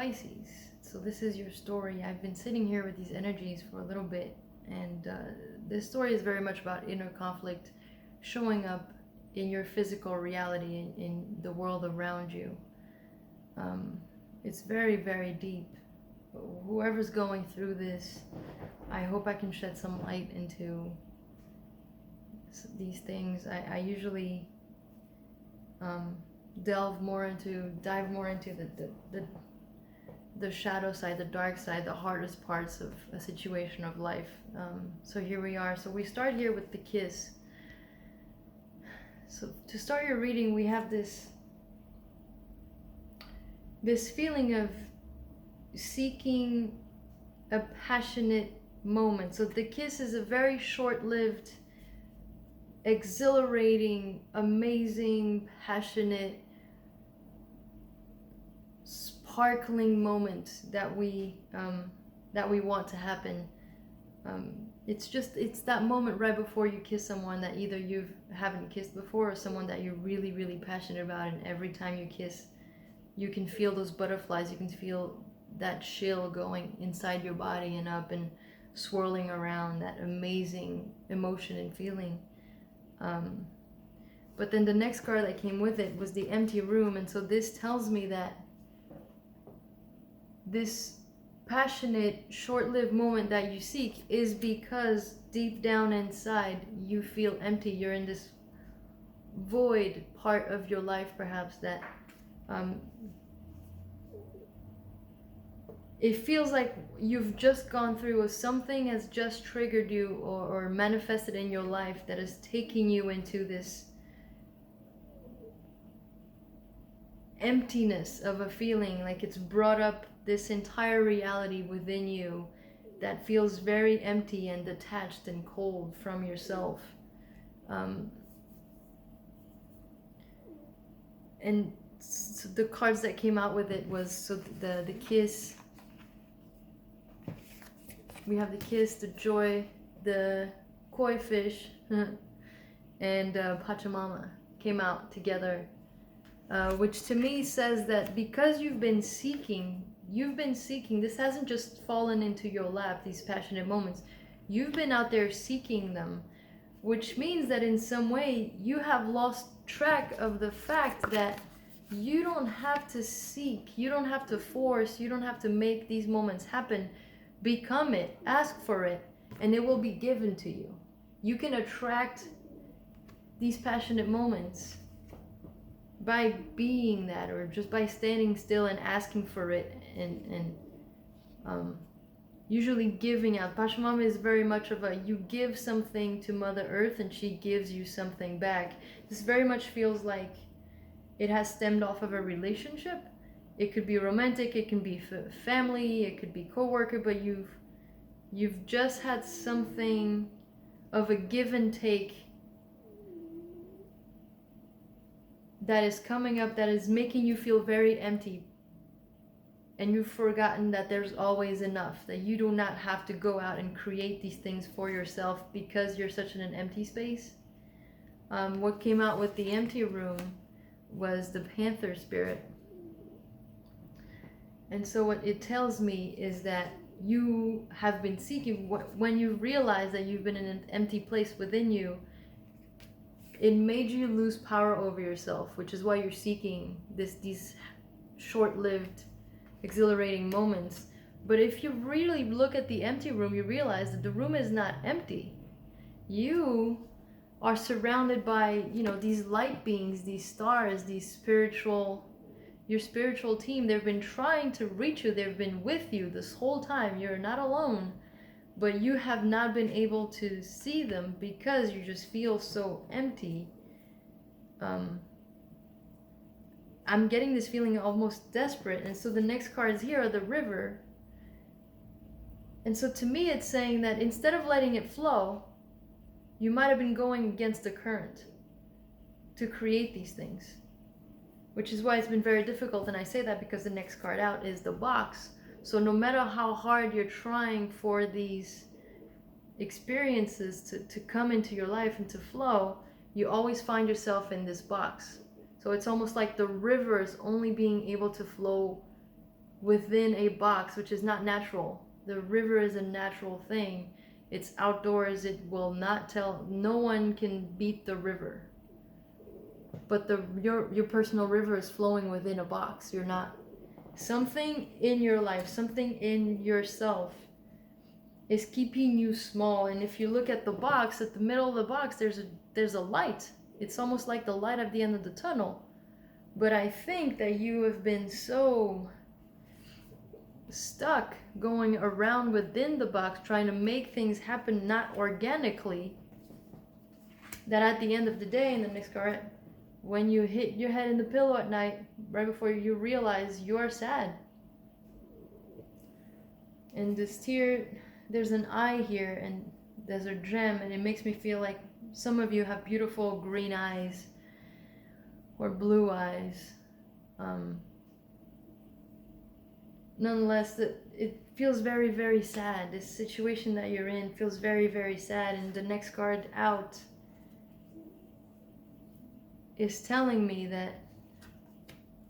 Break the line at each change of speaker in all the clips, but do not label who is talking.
Pisces. So this is your story. I've been sitting here with these energies for a little bit, and this story is very much about inner conflict showing up in your physical reality, in the world around you. It's very, very deep. Whoever's going through this, I hope I can shed some light into these things. I usually dive more into the shadow side, the dark side, the hardest parts of a situation of life. So here we are. So we start here with the kiss. So to start your reading, we have this feeling of seeking a passionate moment. So the kiss is a very short-lived, exhilarating, amazing, passionate, sparkling moment that we want to happen. It's that moment right before you kiss someone that either you haven't kissed before or someone that you're really, really passionate about, and every time you kiss, you can feel those butterflies, you can feel that chill going inside your body and up and swirling around, that amazing emotion and feeling. But then the next card that came with it was the empty room, and so this tells me that this passionate, short-lived moment that you seek is because deep down inside you feel empty. You're in this void part of your life, perhaps, that it feels like you've just gone through, or something has just triggered you or manifested in your life that is taking you into this emptiness of a feeling, like it's brought up this entire reality within you that feels very empty and detached and cold from yourself. And so the cards that came out with it was, so the kiss, we have the kiss, the joy, the koi fish, and Pachamama came out together, which to me says that because you've been seeking, this hasn't just fallen into your lap, these passionate moments. You've been out there seeking them, which means that in some way you have lost track of the fact that you don't have to seek, you don't have to force, you don't have to make these moments happen. Become it, ask for it, and it will be given to you. You can attract these passionate moments by being that, or just by standing still and asking for it, and usually giving out. Pachamama is very much of a, you give something to Mother Earth and she gives you something back. This very much feels like it has stemmed off of a relationship. It could be romantic, it can be family, it could be co-worker, but you've just had something of a give and take that is coming up, that is making you feel very empty, and you've forgotten that there's always enough, that you do not have to go out and create these things for yourself because you're such in an empty space. What came out with the empty room was the Panther spirit. And so what it tells me is that you have been seeking, when you realize that you've been in an empty place within you, it made you lose power over yourself, which is why you're seeking these short-lived, exhilarating moments. But if you really look at the empty room, you realize that the room is not empty. You are surrounded by, these light beings, these stars, your spiritual team. They've been trying to reach you. They've been with you this whole time. You're not alone, but you have not been able to see them because you just feel so empty. I'm getting this feeling almost desperate. And so the next cards here are the river. And so to me, it's saying that instead of letting it flow, you might have been going against the current to create these things, which is why it's been very difficult. And I say that because the next card out is the box. So no matter how hard you're trying for these experiences to come into your life and to flow, you always find yourself in this box. So it's almost like the river is only being able to flow within a box, which is not natural. The river is a natural thing. It's outdoors. It will not tell. No one can beat the river. But your personal river is flowing within a box. You're not. Something in your life, something in yourself is keeping you small. And if you look at the box, at the middle of the box, there's a light. It's almost like the light at the end of the tunnel. But I think that you have been so stuck going around within the box, trying to make things happen not organically, that at the end of the day, in the next card, when you hit your head in the pillow at night, right before you realize you're sad. And this tear, there's an eye here, and there's a gem, and it makes me feel like some of you have beautiful green eyes or blue eyes. Nonetheless, it feels very, very sad. This situation that you're in feels very, very sad. And the next card out is telling me that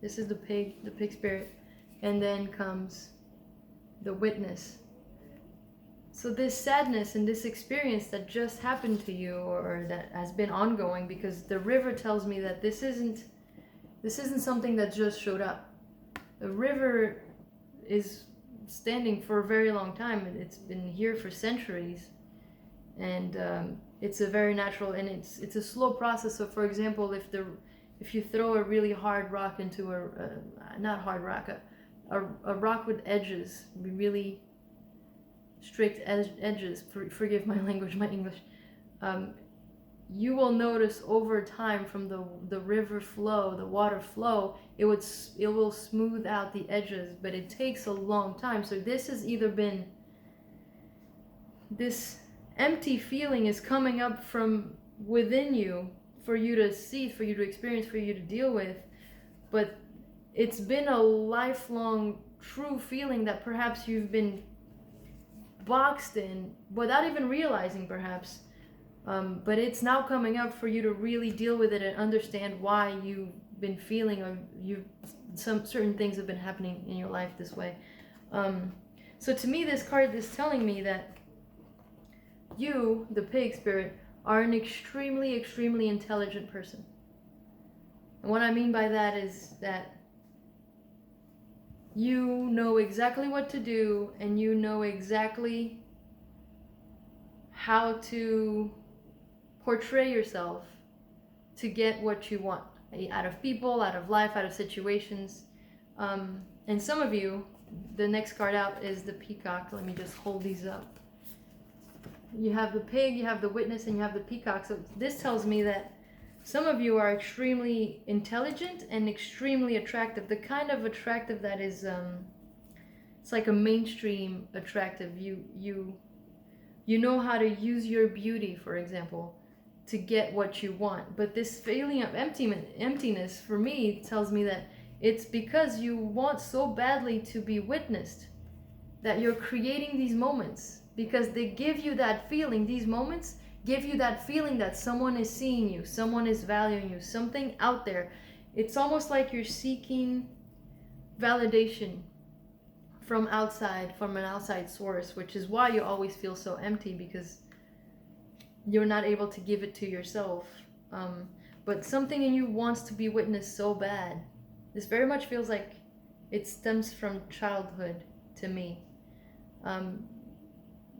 this is the pig spirit, and then comes the witness. So this sadness and this experience that just happened to you, or that has been ongoing, because the river tells me that this isn't something that just showed up. The river is standing for a very long time, and it's been here for centuries, and it's a very natural, and it's a slow process. So for example, if you throw a really hard rock into not hard rock, a rock with edges, really strict edges, forgive my language, my English, you will notice over time from the river flow, the water flow, it will smooth out the edges, but it takes a long time. So this has either been, this empty feeling is coming up from within you for you to see, for you to experience, for you to deal with, but it's been a lifelong true feeling that perhaps you've been boxed in without even realizing, perhaps. But it's now coming up for you to really deal with it and understand why you've been feeling, or some certain things have been happening in your life this way. So to me, this card is telling me that you, the pig spirit, are an extremely, extremely intelligent person. And what I mean by that is that you know exactly what to do, and you know exactly how to portray yourself to get what you want out of people, out of life, out of situations. And some of you, the next card out is the peacock. Let me just hold these up. You have the pig, you have the witness, and you have the peacock. So this tells me that some of you are extremely intelligent and extremely attractive. The kind of attractive that is, it's like a mainstream attractive. You know how to use your beauty, for example, to get what you want. But this feeling of emptiness for me tells me that it's because you want so badly to be witnessed that you're creating these moments, because they give you that feeling. These moments give you that feeling that someone is seeing you, someone is valuing you, something out there. It's almost like you're seeking validation from outside, from an outside source, which is why you always feel so empty, because you're not able to give it to yourself. But something in you wants to be witnessed so bad. This very much feels like it stems from childhood to me.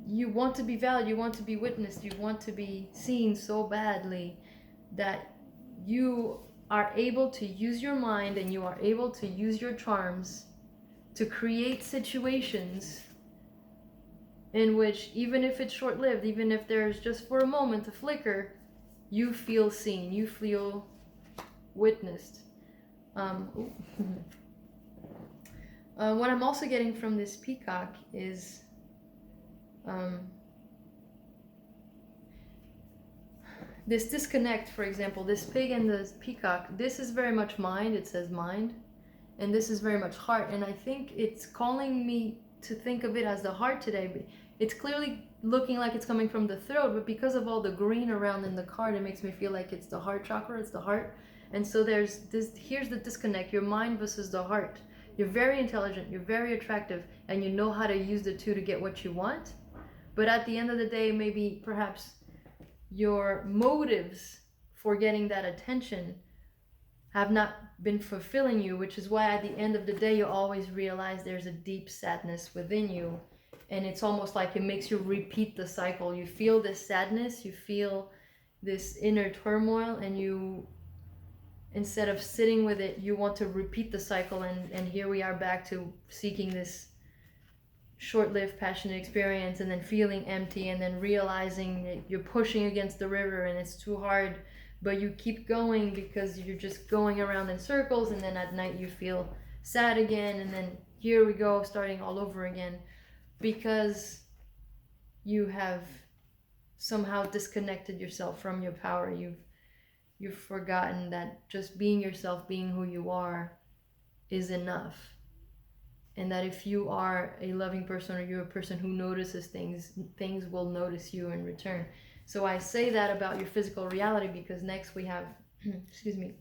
You want to be valued, you want to be witnessed, you want to be seen so badly that you are able to use your mind, and you are able to use your charms to create situations in which, even if it's short-lived, even if there's just for a moment a flicker, you feel seen, you feel witnessed. What I'm also getting from this peacock is this disconnect. For example, this pig and the peacock, this is very much mind, it says mind, and this is very much heart, and I think it's calling me to think of it as the heart today. It's clearly looking like it's coming from the throat, but because of all the green around in the card, it makes me feel like it's the heart chakra, it's the heart. And so there's this, here's the disconnect, your mind versus the heart. You're very intelligent, you're very attractive, and you know how to use the two to get what you want. But at the end of the day, maybe perhaps your motives for getting that attention have not been fulfilling you, which is why at the end of the day you always realize there's a deep sadness within you, and it's almost like it makes you repeat the cycle. You feel this sadness, you feel this inner turmoil, and you, instead of sitting with it, you want to repeat the cycle, and here we are back to seeking this short-lived passionate experience, and then feeling empty, and then realizing that you're pushing against the river and it's too hard, but you keep going because you're just going around in circles, and then at night you feel sad again, and then here we go, starting all over again, because you have somehow disconnected yourself from your power. You've forgotten that just being yourself, being who you are, is enough. And that if you are a loving person, or you're a person who notices things, things will notice you in return. So I say that about your physical reality because next we have, excuse me,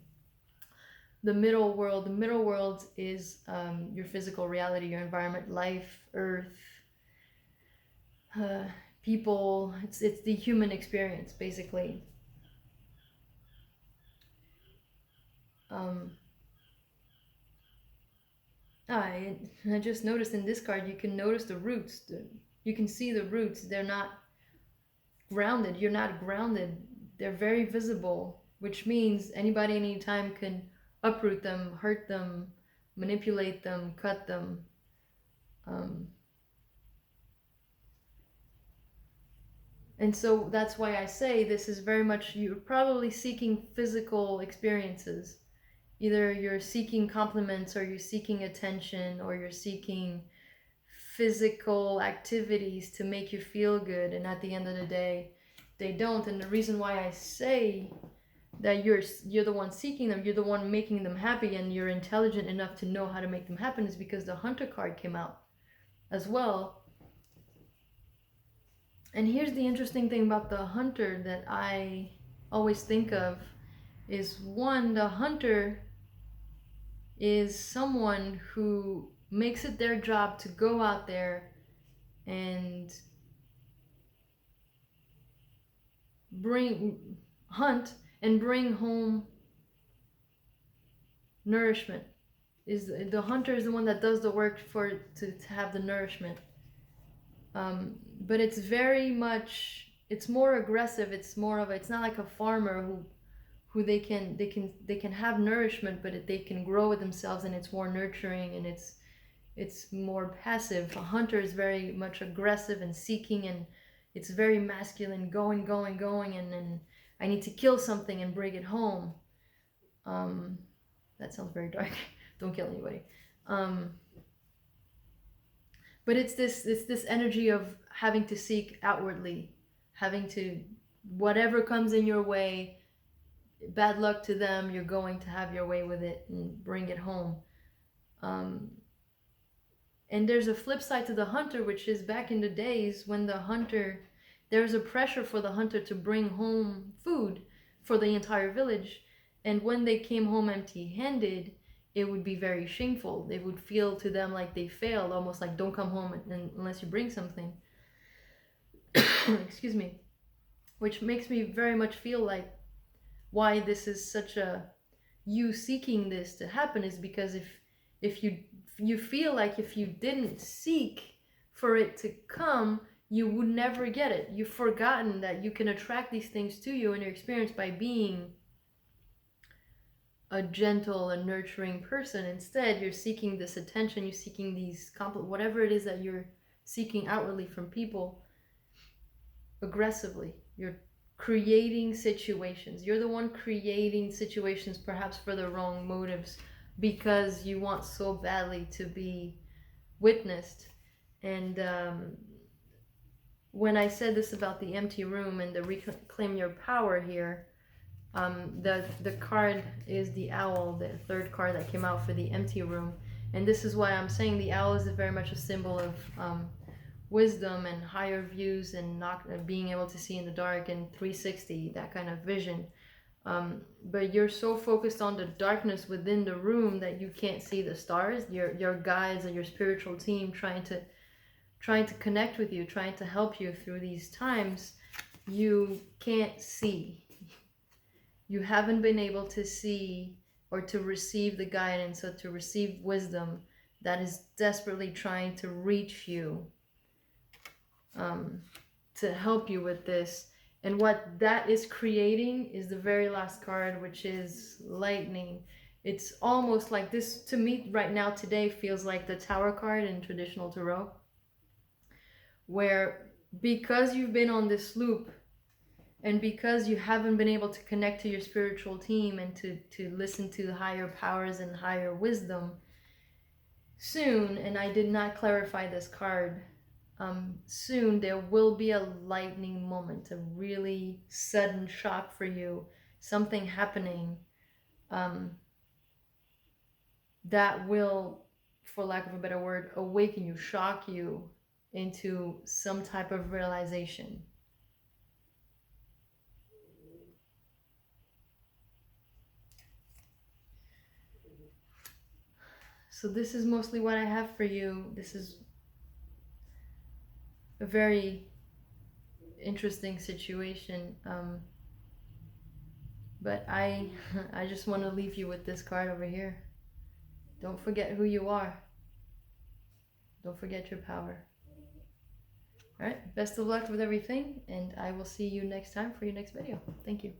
the middle world. The middle world is your physical reality, your environment, life, earth, people. It's the human experience, basically. I just noticed in this card, you can notice the roots. You can see the roots. They're not grounded. You're not grounded. They're very visible, which means anybody anytime can uproot them, hurt them, manipulate them, cut them. And so that's why I say this is very much, you're probably seeking physical experiences. Either you're seeking compliments, or you're seeking attention, or you're seeking physical activities to make you feel good, and at the end of the day they don't. And the reason why I say that you're the one seeking them, you're the one making them happy, and you're intelligent enough to know how to make them happen, is because the Hunter card came out as well. And here's the interesting thing about the Hunter that I always think of is, one, the Hunter is someone who makes it their job to go out there and hunt and bring home nourishment. Is the hunter is the one that does the work to have the nourishment. But it's very much, it's more aggressive. It's more of it's not like a farmer who they can have nourishment, but they can grow it themselves, and it's more nurturing, and it's more passive. A hunter is very much aggressive and seeking, and it's very masculine, going, and then I need to kill something and bring it home. That sounds very dark. Don't kill anybody. But it's this energy of having to seek outwardly, having to, whatever comes in your way, bad luck to them, you're going to have your way with it and bring it home. And there's a flip side to the hunter, which is back in the days when the hunter, there's a pressure for the hunter to bring home food for the entire village. And when they came home empty-handed, it would be very shameful. They would feel to them like they failed, almost like, don't come home unless you bring something. Excuse me. Which makes me very much feel like why this is such a, you seeking this to happen is because if you feel like if you didn't seek for it to come, you would never get it. You've forgotten that you can attract these things to you in your experience by being a gentle and nurturing person. Instead, you're seeking this attention, you're seeking these whatever it is that you're seeking outwardly from people aggressively. You're creating situations. You're the one creating situations, perhaps for the wrong motives, because you want so badly to be witnessed. And when I said this about the empty room and the reclaim your power here, the card is the owl, the third card that came out for the empty room. And this is why I'm saying the owl is very much a symbol of wisdom and higher views, and not being able to see in the dark, and 360, that kind of vision. But you're so focused on the darkness within the room that you can't see the stars. Your guides and your spiritual team trying to connect with you, trying to help you through these times, you can't see. You haven't been able to see or to receive the guidance or to receive wisdom that is desperately trying to reach you, to help you with this. And what that is creating is the very last card, which is lightning. It's almost like this, to me right now today, feels like the Tower card in traditional tarot, where because you've been on this loop and because you haven't been able to connect to your spiritual team and to listen to higher powers and higher wisdom, soon, and I did not clarify this card, soon there will be a lightning moment, a really sudden shock for you, something happening that will, for lack of a better word, awaken you, shock you into some type of realization. So this is mostly what I have for you. This is a very interesting situation. But I just want to leave you with this card over here. Don't forget who you are. Don't forget your power. All right, best of luck with everything, and I will see you next time for your next video. Thank you.